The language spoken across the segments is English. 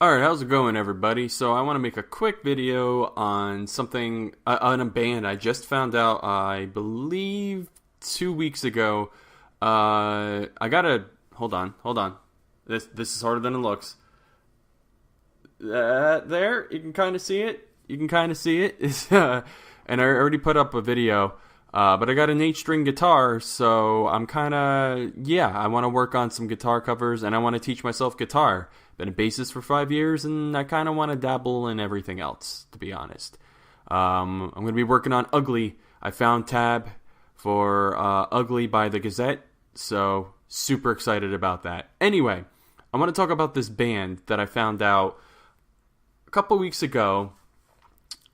Alright, how's it going, everybody? So I want to make a quick video on something, on a band I just found out, I believe 2 weeks ago. I gotta, hold on. This is harder than it looks. There, you can kind of see it. And I already put up a video, but I got an 8-string guitar, so I'm kind of, I want to work on some guitar covers, and I want to teach myself guitar. Been a bassist for 5 years, and I kind of want to dabble in everything else, to be honest. I'm going to be working on Ugly. I found tab for Ugly by the Gazette, so super excited about that. Anyway, I want to talk about this band that I found out a couple weeks ago,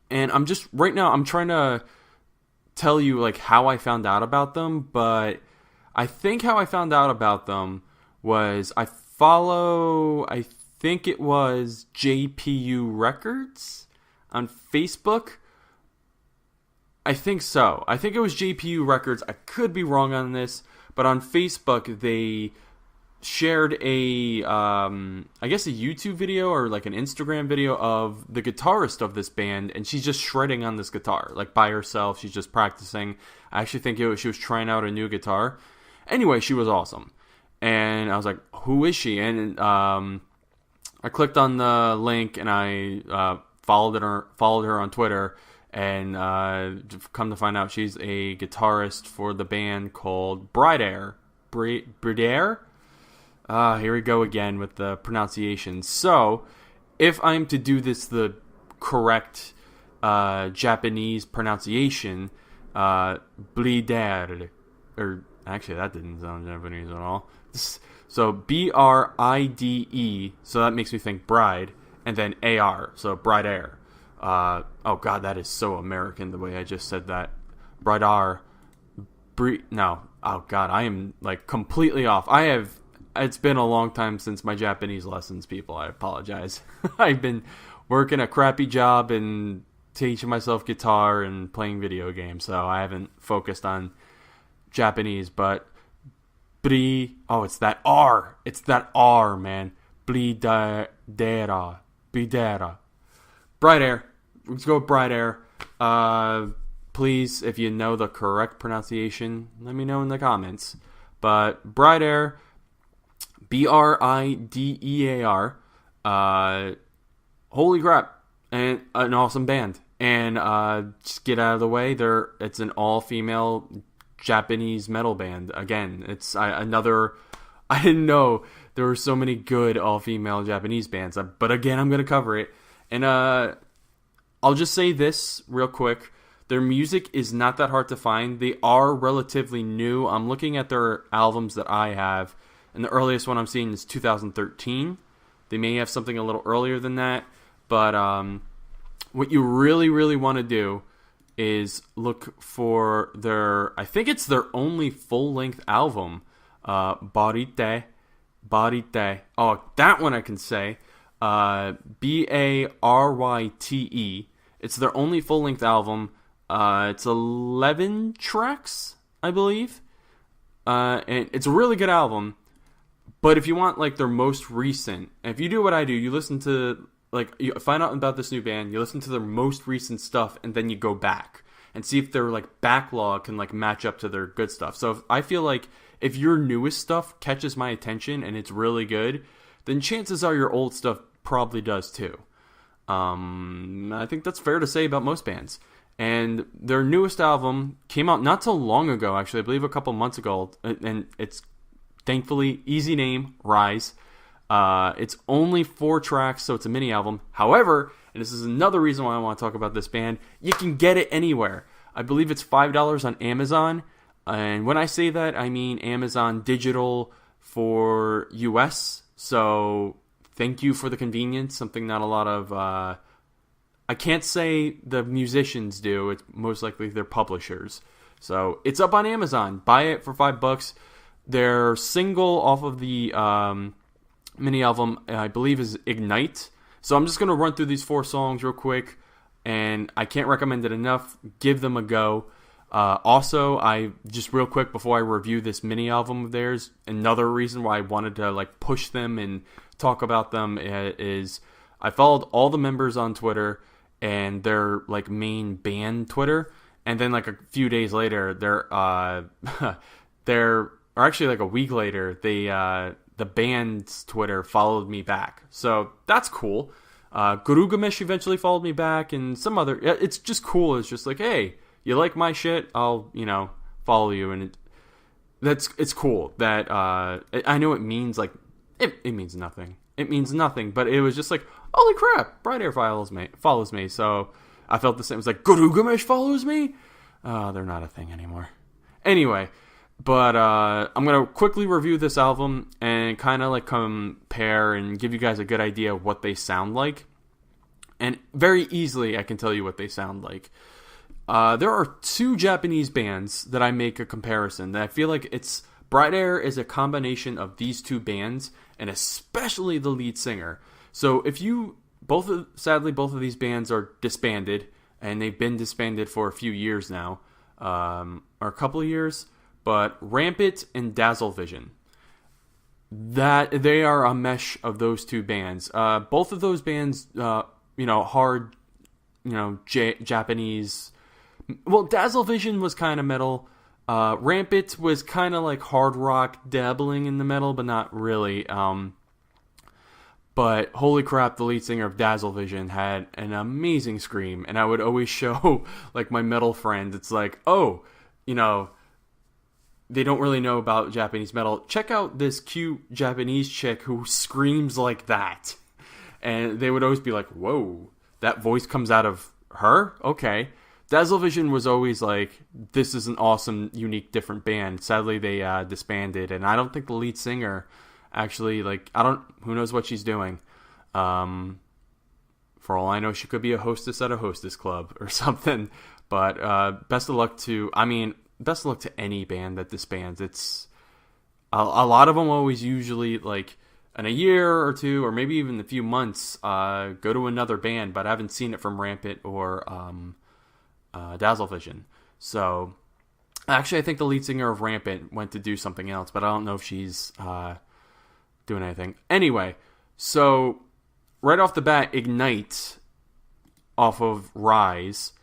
and I'm trying to tell you like how I found out about them, but I think how I found out about them was I think it was JPU Records on Facebook. I think so. I think it was JPU Records. I could be wrong on this, but on Facebook they shared I guess a YouTube video or like an Instagram video of the guitarist of this band, and she's just shredding on this guitar, like by herself. She's just practicing. I actually think she was trying out a new guitar. Anyway, she was awesome. And I was like, who is she? And I clicked on the link, and I followed her on Twitter, and come to find out she's a guitarist for the band called Bridear. Bridear? Here we go again with the pronunciation. So, if I'm to do this the correct Japanese pronunciation, Bridear, or actually that didn't sound Japanese at all. So Bride, so that makes me think bride, and then AR, so Bridear. Oh god, that is so American the way I just said that. Bridear. No. Oh god, I am like completely off. It's been a long time since my Japanese lessons, people. I apologize. I've been working a crappy job and teaching myself guitar and playing video games, so I haven't focused on Japanese, but it's that R. It's that R, man. Bridear. Bridear. Let's go with Bridear. Please, if you know the correct pronunciation, let me know in the comments. But Bridear, Bridear. Holy crap. And an awesome band. And just get out of the way. It's an all-female Japanese metal band. Again, it's another. I didn't know there were so many good all-female Japanese bands, but again, I'm gonna cover it. And I'll just say this real quick: their music is not that hard to find. They are relatively new. I'm looking at their albums that I have, and the earliest one I'm seeing is 2013. They may have something a little earlier than that, but what you really, really want to do is look for I think it's their only full-length album, Baryte. Oh, that one I can say. Baryte. It's their only full-length album. It's 11 tracks, I believe. And it's a really good album. But if you want like their most recent, and if you do what I do, you listen to you find out about this new band, you listen to their most recent stuff, and then you go back and see if their like backlog can like match up to their good stuff. So I feel like if your newest stuff catches my attention and it's really good, then chances are your old stuff probably does too. I think that's fair to say about most bands. And their newest album came out not so long ago, actually, I believe a couple months ago, and it's thankfully easy name, Rise. It's only 4 tracks, so it's a mini album. However, and this is another reason why I want to talk about this band, you can get it anywhere. I believe it's $5 on Amazon. And when I say that, I mean Amazon Digital for US. So thank you for the convenience. Something not a lot of... I can't say the musicians do. It's most likely their publishers. So it's up on Amazon. Buy it for $5. Their single off of the... mini album, I believe, is Ignite. So I'm just going to run through these 4 songs real quick, and I can't recommend it enough. Give them a go. Also, I just real quick before I review this mini album of theirs, another reason why I wanted to like push them and talk about them is I followed all the members on Twitter and their like main band Twitter, and then like a few days later, or actually like a week later, the band's Twitter followed me back. So that's cool. Gurugamesh eventually followed me back, and some other. It's just cool. It's just like, hey, you like my shit? I'll follow you, and it's cool that I know it means like it means nothing. It means nothing, but it was just like, holy crap, Bridear follows me. So I felt the same. It was like, Gurugamesh follows me? They're not a thing anymore. Anyway, but I'm going to quickly review this album and kind of like compare and give you guys a good idea of what they sound like. And very easily, I can tell you what they sound like. There are two Japanese bands that I make a comparison that I feel like Bridear is a combination of these two bands, and especially the lead singer. So sadly both of these bands are disbanded, and they've been disbanded for a few years now, or a couple of years. But Rampant and Dazzle Vision, that they are a mesh of those two bands. Both of those bands, hard, Japanese. Well, Dazzle Vision was kind of metal. Rampant was kind of like hard rock, dabbling in the metal, but not really. But holy crap, the lead singer of Dazzle Vision had an amazing scream, and I would always show like my metal friends. It's like, they don't really know about Japanese metal. Check out this cute Japanese chick who screams like that. And they would always be like, whoa, that voice comes out of her? Okay. Dazzle Vision was always like, this is an awesome, unique, different band. Sadly, they disbanded. And I don't think the lead singer actually, who knows what she's doing. For all I know, she could be a hostess at a hostess club or something. But best of luck to any band that disbands. It's a lot of them always usually like in a year or two, or maybe even a few months, go to another band. But I haven't seen it from Rampant or Dazzle Vision. So actually, I think the lead singer of Rampant went to do something else, but I don't know if she's doing anything. Anyway, so right off the bat, Ignite off of Rise.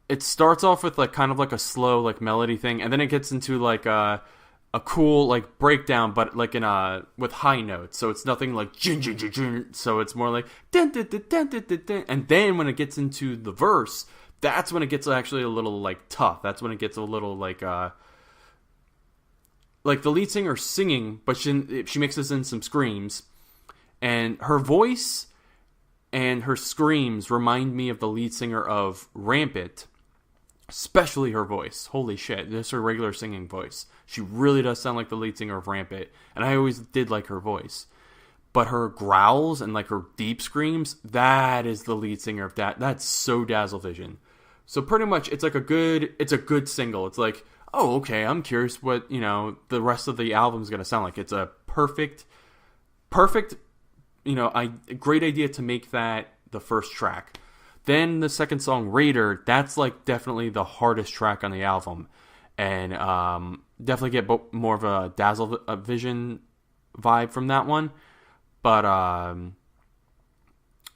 It starts off with like kind of like a slow like melody thing, and then it gets into like a cool like breakdown, but like with high notes. So it's nothing like jin, jin, jin, jin. So it's more like dun, dun, dun, dun, dun, dun, dun. And then when it gets into the verse, that's when it gets actually a little like tough. That's when it gets a little like the lead singer singing, but she mixes in some screams, and her voice and her screams remind me of the lead singer of Rampant. Especially her voice. Holy shit. This is her regular singing voice. She really does sound like the lead singer of Rampant. And I always did like her voice. But her growls and like her deep screams, that is the lead singer of that. That's so Dazzle Vision. So pretty much it's a good single. It's like, oh, okay, I'm curious what, the rest of the album is going to sound like. It's a perfect, great idea to make that the first track. Then the second song, Raider, that's like definitely the hardest track on the album. And definitely get more of a Dazzle Vision vibe from that one. But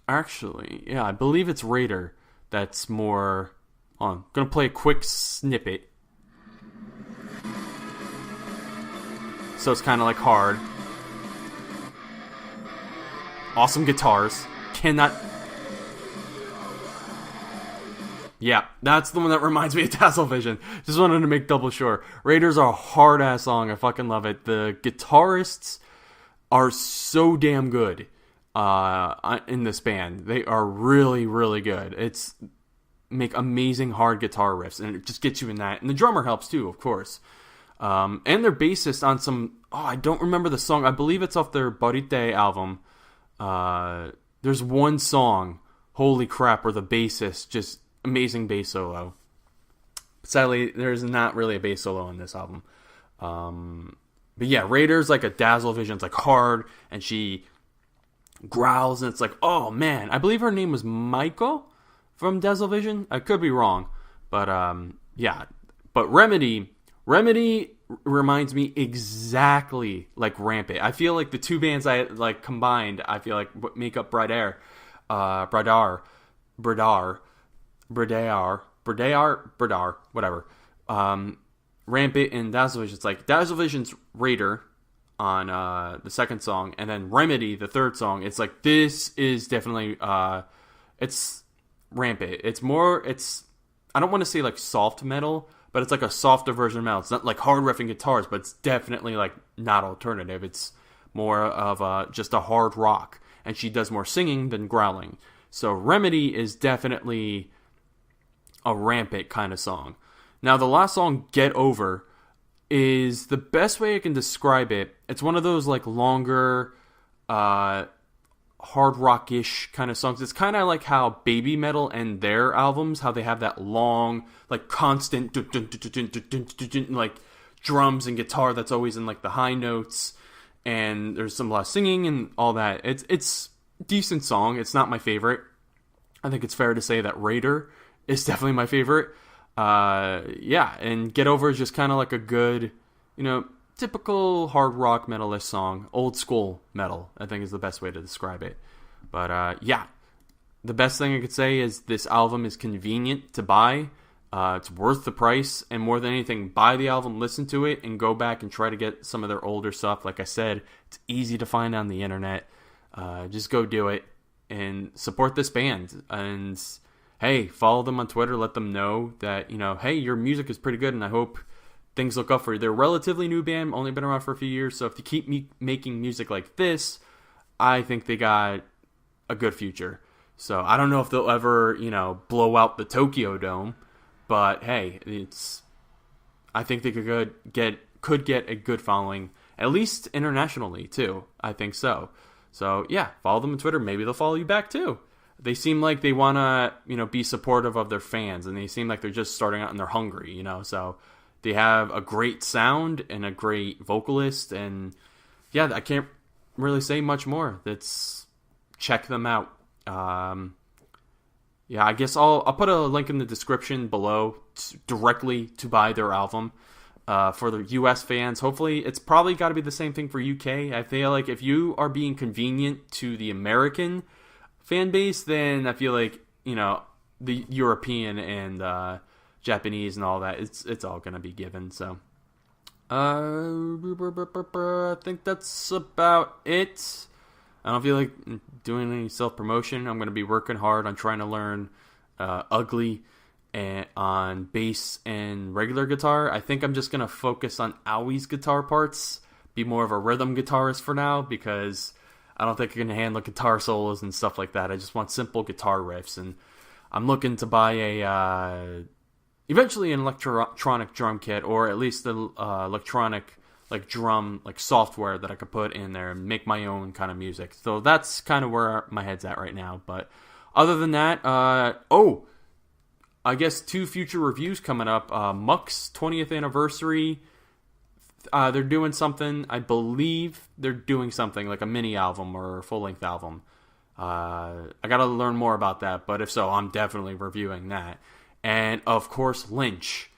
actually, yeah, I believe it's Raider that's more... I'm going to play a quick snippet. So it's kind of like hard. Awesome guitars. Yeah, that's the one that reminds me of Dazzle Vision. Just wanted to make double sure. Raiders are a hard-ass song. I fucking love it. The guitarists are so damn good in this band. They are really, really good. Make amazing hard guitar riffs, and it just gets you in that. And the drummer helps too, of course. And they're bassist on some... I don't remember the song. I believe it's off their Bridear album. There's one song, holy crap, where the bassist just... amazing bass solo. Sadly, there's not really a bass solo on this album. But yeah, Raider's like a Dazzle Vision. It's like hard, and she growls, and it's like, oh man. I believe her name was Maiko from Dazzle Vision. I could be wrong. But yeah. But Remedy reminds me exactly like Rampant. I feel like the two bands I like combined, I feel like make up Bridear, Bridear, whatever. Rampant and Dazzle Vision. It's like Dazzle Vision's Raider on the second song, and then Remedy, the third song. It's like, this is definitely it's Rampant. It's I don't want to say like soft metal, but it's like a softer version of metal. It's not like hard riffing guitars, but it's definitely like not alternative. It's more of just a hard rock, and she does more singing than growling. So Remedy is definitely a Rampant kind of song. Now the last song, Get Over, is the best way I can describe it. It's one of those like longer, hard rock-ish kind of songs. It's kind of like how Baby Metal and their albums, how they have that long, like constant like drums and guitar that's always in like the high notes, and there's some lot of singing and all that. It's decent song. It's not my favorite. I think it's fair to say that Raider is definitely my favorite. Yeah, and Get Over is just kind of like a good, typical hard rock metalist song. Old school metal, I think, is the best way to describe it. But yeah, the best thing I could say is this album is convenient to buy. It's worth the price, and more than anything, buy the album, listen to it, and go back and try to get some of their older stuff. Like I said, it's easy to find on the internet. Just go do it and support this band. And hey, follow them on Twitter. Let them know that, hey, your music is pretty good, and I hope things look up for you. They're a relatively new band, only been around for a few years, so if you keep making music like this, I think they got a good future. So I don't know if they'll ever, blow out the Tokyo Dome, but hey, I think they could get a good following, at least internationally too. I think so. So yeah, follow them on Twitter. Maybe they'll follow you back too. They seem like they want to, be supportive of their fans, and they seem like they're just starting out and they're hungry, so they have a great sound and a great vocalist, and yeah, I can't really say much more. Check them out. Yeah, I guess I'll put a link in the description below directly to buy their album. For the US fans, hopefully it's probably got to be the same thing for UK. I feel like if you are being convenient to the American fan base, then I feel like, the European and Japanese and all that, it's all gonna be given. So I think that's about it. I don't feel like doing any self-promotion. I'm gonna be working hard on trying to learn ugly and on bass and regular guitar. I think I'm just gonna focus on Owie's guitar parts, be more of a rhythm guitarist for now, because I don't think I can handle guitar solos and stuff like that. I just want simple guitar riffs, and I'm looking to buy eventually an electronic drum kit, or at least the electronic drum software that I could put in there and make my own kind of music. So that's kind of where my head's at right now. But other than that, I guess 2 future reviews coming up. Muck's 20th anniversary. They're doing something. I believe they're doing something like a mini album or a full-length album. I gotta learn more about that, but if so, I'm definitely reviewing that. And of course, Lynch.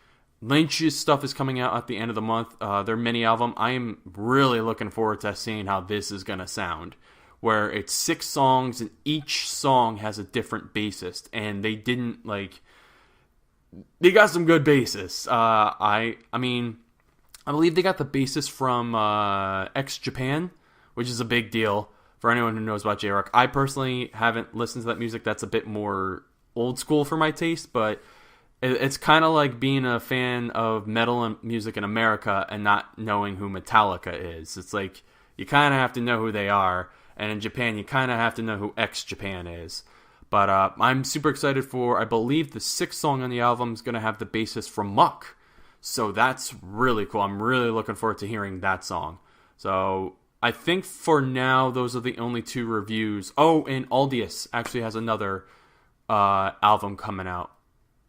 Lynch's stuff is coming out at the end of the month. Their mini album. I am really looking forward to seeing how this is gonna sound. Where it's 6 songs, and each song has a different bassist, and they didn't they got some good bassists. I believe they got the bassist from Japan, which is a big deal for anyone who knows about Jrock. I personally haven't listened to that music. That's a bit more old school for my taste, but it's kind of like being a fan of metal and music in America and not knowing who Metallica is. It's like you kind of have to know who they are, and in Japan you kind of have to know who Japan is. But I'm super excited for, I believe the 6th song on the album is going to have the bassist from Muck. So that's really cool. I'm really looking forward to hearing that song. So I think for now, those are the only 2 reviews. Oh, and Aldius actually has another album coming out.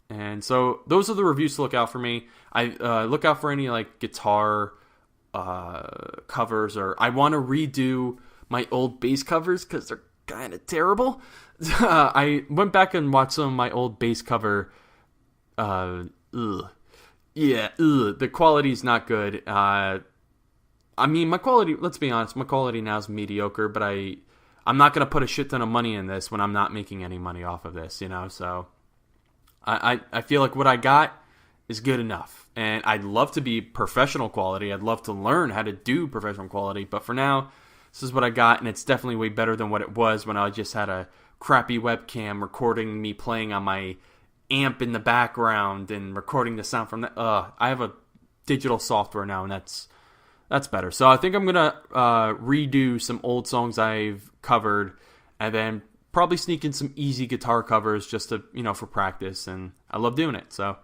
And so those are the reviews to look out for me. I look out for any guitar covers, or I want to redo my old bass covers because they're kind of terrible. I went back and watched some of my old bass cover Yeah, the quality's not good. I mean, my quality, let's be honest, my quality now is mediocre, but I'm not going to put a shit ton of money in this when I'm not making any money off of this, so I feel like what I got is good enough. And I'd love to be professional quality. I'd love to learn how to do professional quality, but for now, this is what I got, and it's definitely way better than what it was when I just had a crappy webcam recording me playing on my amp in the background and recording the sound from that. I have a digital software now, and that's better. So I think I'm gonna redo some old songs I've covered, and then probably sneak in some easy guitar covers just to for practice. And I love doing it. So,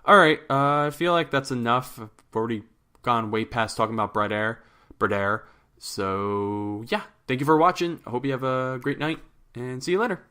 all right, I feel like that's enough. I've already gone way past talking about Bridear. So yeah, thank you for watching. I hope you have a great night, and see you later.